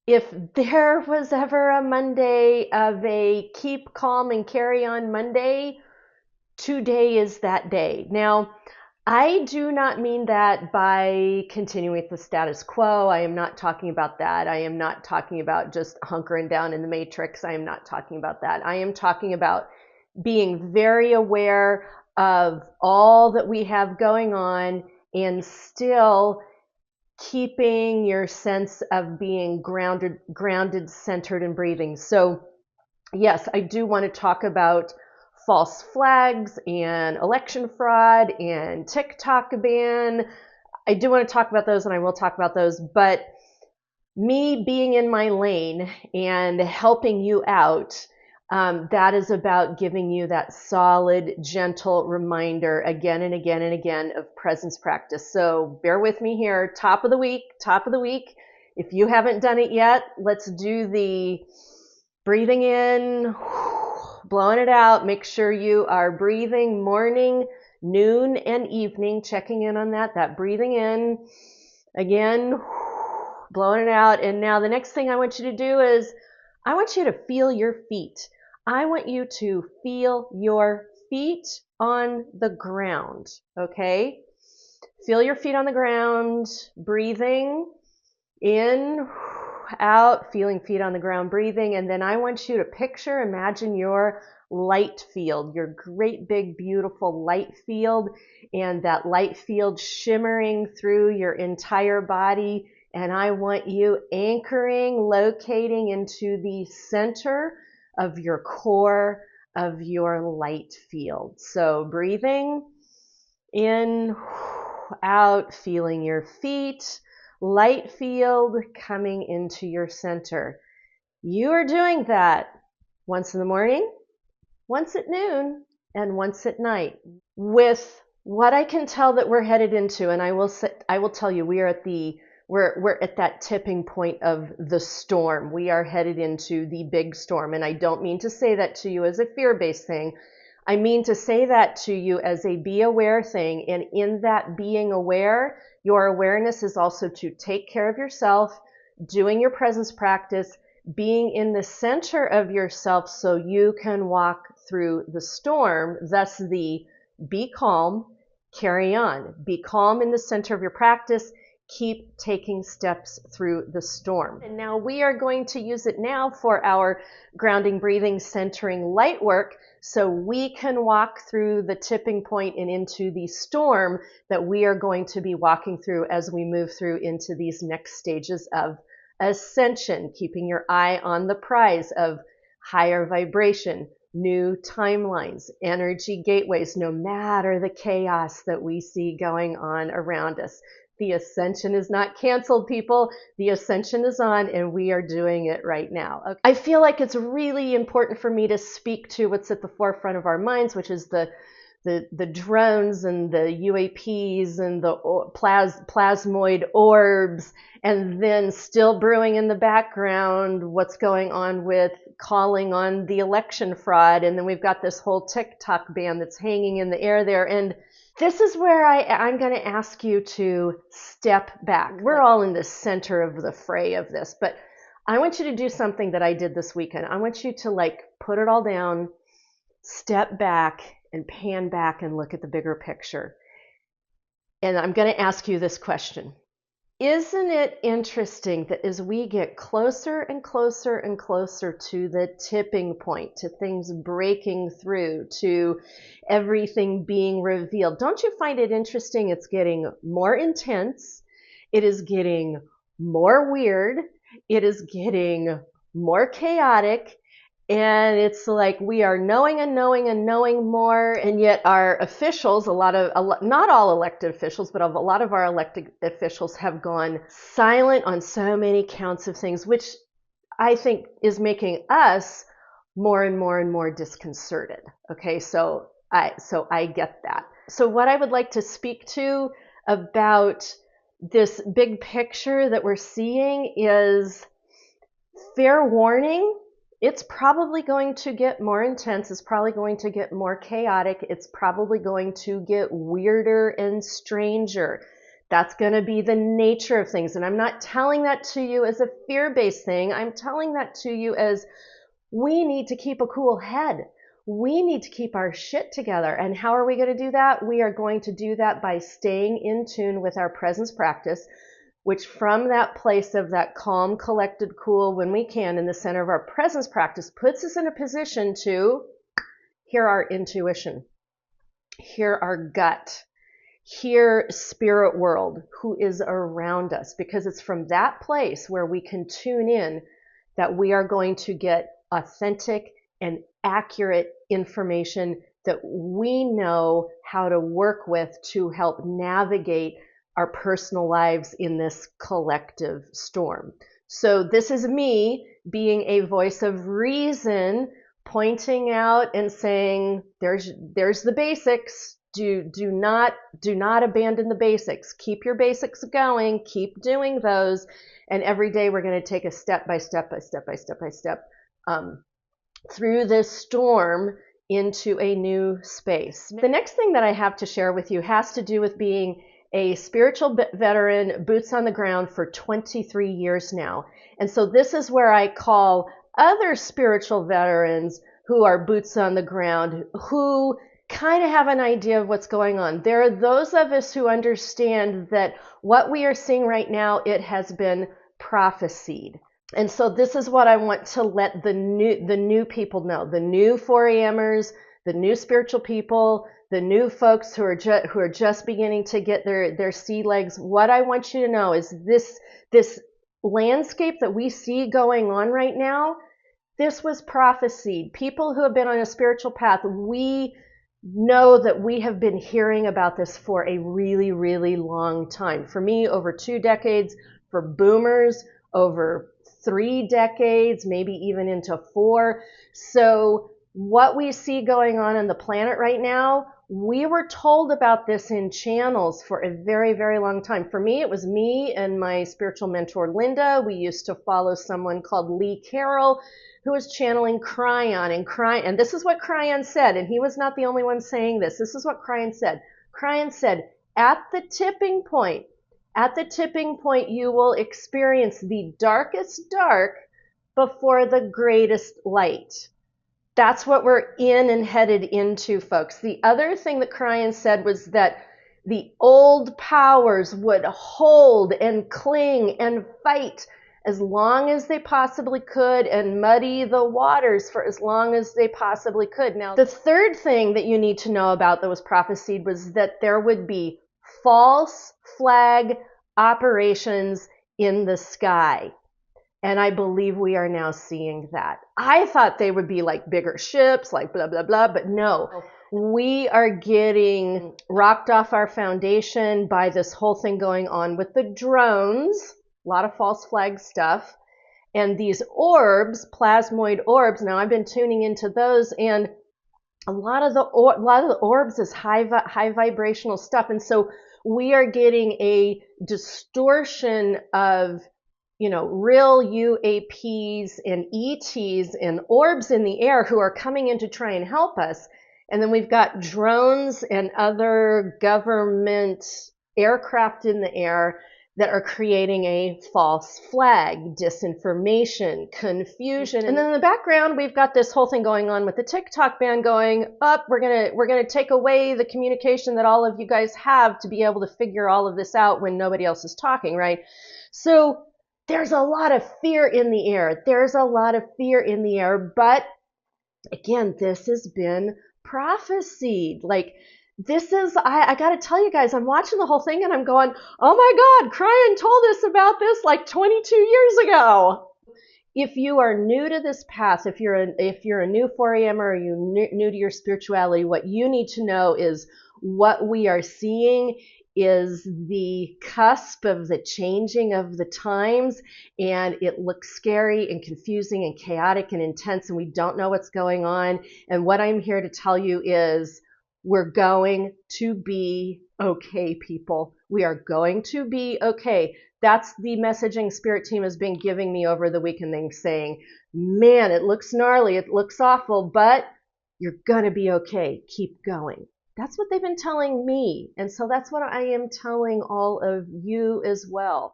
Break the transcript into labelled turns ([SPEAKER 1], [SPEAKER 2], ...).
[SPEAKER 1] If there was ever a Monday of a keep calm and carry on Monday, today is that day. Now, I do not mean that by continuing with the status quo. I am not talking about that. I am not talking about just hunkering down in the matrix. I am not talking about that. I am talking about being very aware of all that we have going on and still keeping your sense of being grounded, centered, and breathing. So yes, I do want to talk about false flags and election fraud and TikTok ban. I do want to talk about those, and I will talk about those, but me being in my lane and helping you out, that is about giving you that solid, gentle reminder again and again and again of presence practice. So bear with me here. Top of the week. If you haven't done it yet, let's do the breathing in, blowing it out. Make sure you are breathing morning, noon, and evening, checking in on that breathing in, again, blowing it out. And now the next thing I want you to do is I want you to feel your feet. I want you to feel your feet on the ground, okay? Feel your feet on the ground, breathing in, out, feeling feet on the ground, breathing. And then I want you to imagine your light field, your great big beautiful light field, and that light field shimmering through your entire body. And I want you anchoring, locating into the center of your core of your light field. So breathing in, out, feeling your feet, light field coming into your center. You are doing that once in the morning, once at noon, and once at night. With what I can tell that we're headed into, and I will tell you, we're at that tipping point of the storm. We are headed into the big storm. And I don't mean to say that to you as a fear-based thing. I mean to say that to you as a be aware thing. And in that being aware, your awareness is also to take care of yourself, doing your presence practice, being in the center of yourself so you can walk through the storm. Thus the be calm, carry on. Be calm in the center of your practice. Keep taking steps through the storm. And now we are going to use it now for our grounding, breathing, centering light work so we can walk through the tipping point and into the storm that we are going to be walking through as we move through into these next stages of ascension, keeping your eye on the prize of higher vibration, new timelines, energy gateways, no matter the chaos that we see going on around us. The ascension is not canceled, people. The ascension is on, and we are doing it right now. Okay. I feel like it's really important for me to speak to what's at the forefront of our minds, which is the drones and the UAPs and the plasmoid orbs, and then still brewing in the background what's going on with calling on the election fraud. And then we've got this whole TikTok ban that's hanging in the air there. And this is where I'm going to ask you to step back. We're all in the center of the fray of this, but I want you to do something that I did this weekend. I want you to put it all down, step back, and pan back and look at the bigger picture. And I'm going to ask you this question. Isn't it interesting that as we get closer and closer and closer to the tipping point, to things breaking through, to everything being revealed, don't you find it interesting? It's getting more intense. It is getting more weird. It is getting more chaotic. And it's like we are knowing and knowing and knowing more, and yet our officials, not all elected officials, but a lot of our elected officials have gone silent on so many counts of things, which I think is making us more and more and more disconcerted. Okay, so I get that. So what I would like to speak to about this big picture that we're seeing is fair warning. It's probably going to get more intense. It's probably going to get more chaotic. It's probably going to get weirder and stranger. That's going to be the nature of things. And I'm not telling that to you as a fear-based thing. I'm telling that to you as we need to keep a cool head. We need to keep our shit together. And how are we going to do that? We are going to do that by staying in tune with our presence practice, which from that place of that calm, collected, cool, when we can, in the center of our presence practice, puts us in a position to hear our intuition, hear our gut, hear spirit world who is around us, because it's from that place where we can tune in that we are going to get authentic and accurate information that we know how to work with to help navigate our personal lives in this collective storm. So this is me being a voice of reason, pointing out and saying, there's the basics. Do not abandon the basics. Keep your basics going. Keep doing those. And every day we're going to take a step by step through this storm into a new space. The next thing that I have to share with you has to do with being a spiritual veteran, boots on the ground for 23 years now. And so this is where I call other spiritual veterans who are boots on the ground, who kind of have an idea of what's going on. There are those of us who understand that what we are seeing right now, it has been prophesied. And so this is what I want to let the new people know, the new 4AMers, the new spiritual people, the new folks who are just beginning to get their sea legs. What I want you to know is this landscape that we see going on right now, this was prophesied. People who have been on a spiritual path, we know that we have been hearing about this for a really, really long time. For me, over 2 decades. For boomers, over 3 decades, maybe even into 4. So what we see going on the planet right now, we were told about this in channels for a very, very long time. For me, it was me and my spiritual mentor, Linda. We used to follow someone called Lee Carroll, who was channeling Cryon. And this is what Cryon said, and he was not the only one saying this. This is what Cryon said. Cryon said, at the tipping point, you will experience the darkest dark before the greatest light. That's what we're in and headed into, folks. The other thing that Cryon said was that the old powers would hold and cling and fight as long as they possibly could and muddy the waters for as long as they possibly could. Now, the third thing that you need to know about that was prophesied was that there would be false flag operations in the sky. And I believe we are now seeing that. I thought they would be like bigger ships, like blah, blah, blah, but no. We are getting rocked off our foundation by this whole thing going on with the drones, a lot of false flag stuff, and these orbs, plasmoid orbs. Now I've been tuning into those, and a lot of the orbs is high vibrational stuff, and so we are getting a distortion of, real UAPs and ETs and orbs in the air who are coming in to try and help us. And then we've got drones and other government aircraft in the air that are creating a false flag, disinformation, confusion. And then in the background, we've got this whole thing going on with the TikTok ban going up. We're gonna take away the communication that all of you guys have to be able to figure all of this out when nobody else is talking, right? So there's a lot of fear in the air. But again, this has been prophesied. Like, this is, I got to tell you guys, I'm watching the whole thing and I'm going, oh my God, Cryon told us about this like 22 years ago. If you are new to this path, if you're a new 4AMer or you're new to your spirituality, what you need to know is what we are seeing is the cusp of the changing of the times, and it looks scary and confusing and chaotic and intense, and we don't know what's going on. And what I'm here to tell you is we're going to be okay, people. We are going to be okay. That's the messaging Spirit team has been giving me over the weekend. They're saying, man, it looks gnarly, it looks awful, but you're going to be okay. Keep going. That's what they've been telling me. And so that's what I am telling all of you as well.